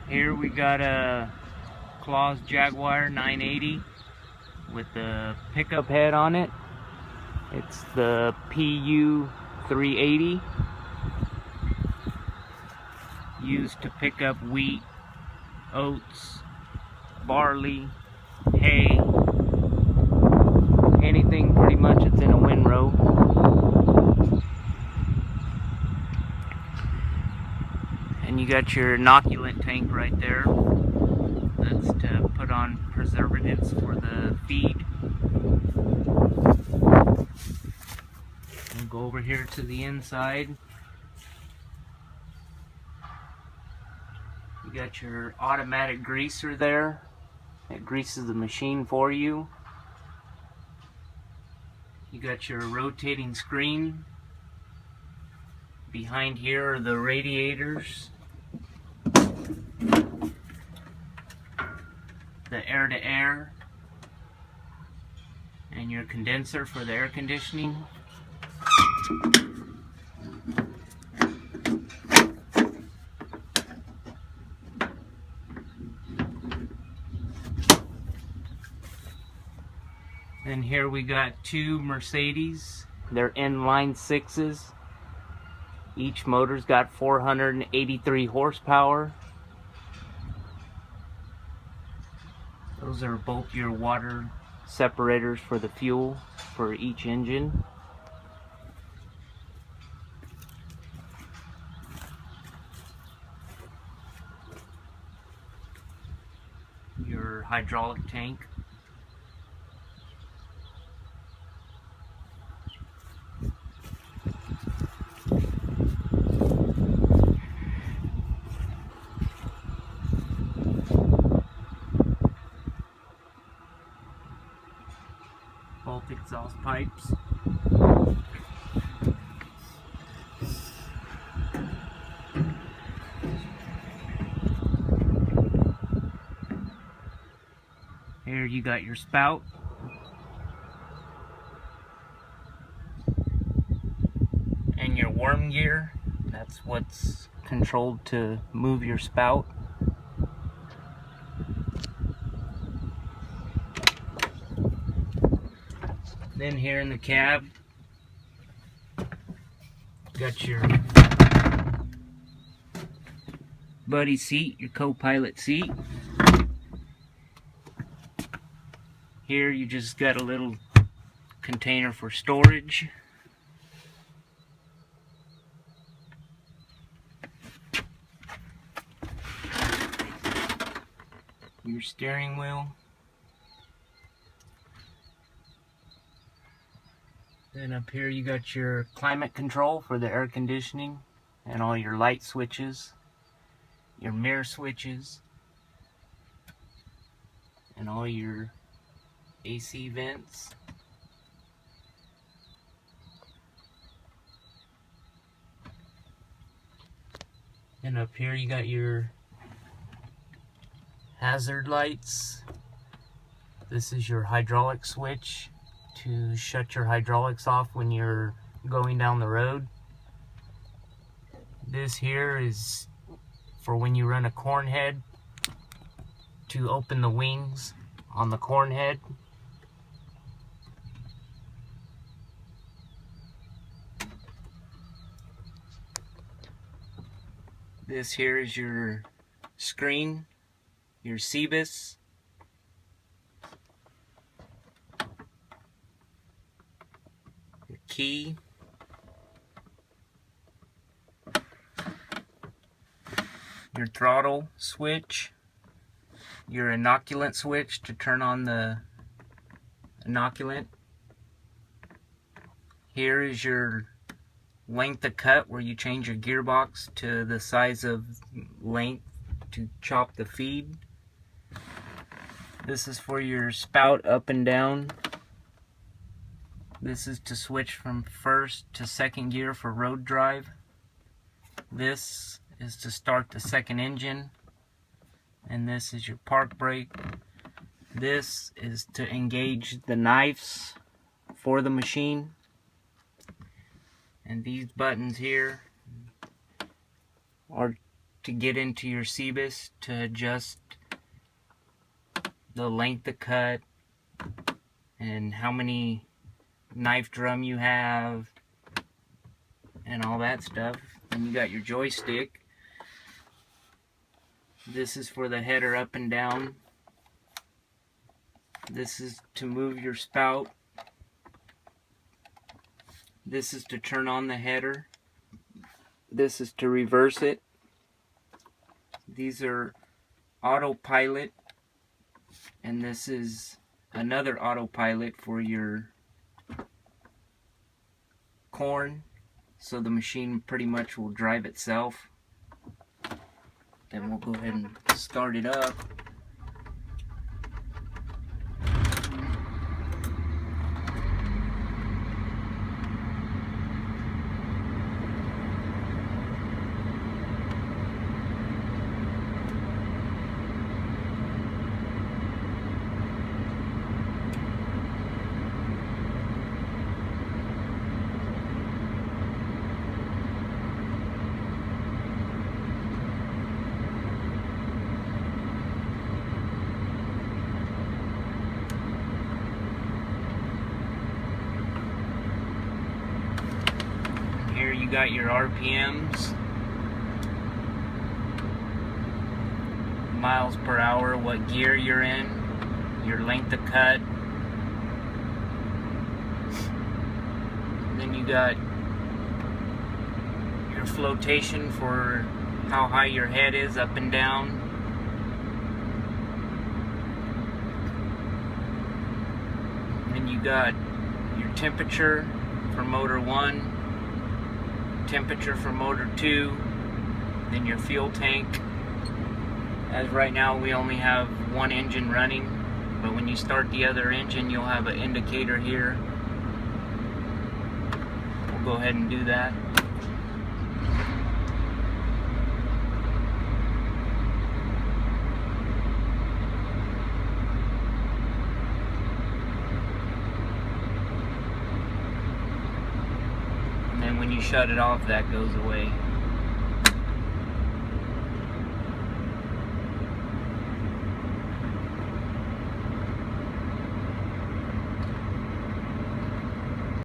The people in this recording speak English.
Here we got a Claas Jaguar 980 with the pickup head on it. It's the PU 380, used to pick up wheat, oats, barley, hay, anything pretty much that's in a windrow. And you got your inoculant tank right there. That's to put on preservatives for the feed. We'll go over here to the inside. You got your automatic greaser there. It greases the machine for you. You got your rotating screen. Behind here are the radiators, the air-to-air, and your condenser for the air conditioning. Then here we got two Mercedes. They're inline sixes. Each motor's got 483 horsepower. Those are both your water separators for the fuel for each engine. Your hydraulic tank. Both exhaust pipes. Here you got your spout. And your worm gear. That's what's controlled to move your spout. Then here in the cab, got your buddy seat, your co-pilot seat. Here you just got a little container for storage. Your steering wheel. Then up here you got your climate control for the air conditioning and all your light switches, your mirror switches, and all your AC vents. And up here you got your hazard lights. This is your hydraulic switch to shut your hydraulics off when you're going down the road. This here is for when you run a corn head to open the wings on the corn head. This here is your screen, your CBIS. Key, your throttle switch, your inoculant switch to turn on the inoculant. Here is your length of cut where you change your gearbox to the size of length to chop the feed. This is for your spout up and down. This is to switch from first to second gear for road drive. This is to start the second engine. And this is your park brake. This is to engage the knives for the machine. And these buttons here are to get into your CBIS to adjust the length of cut and how many knife drum you have and all that stuff. Then you got your joystick. This is for the header up and down. This is to move your spout. This is to turn on the header. This is to reverse it. These are autopilot, and this is another autopilot for your corn, so the machine pretty much will drive itself. Then we'll go ahead and start it up. You got your RPMs, miles per hour, what gear you're in, your length of cut. Then you got your flotation for how high your head is up and down. Then you got your temperature for motor 1, temperature for motor 2, then your fuel tank. As right now we only have one engine running, but when you start the other engine you'll have an indicator here. We'll go ahead and do that. And when you shut it off, that goes away.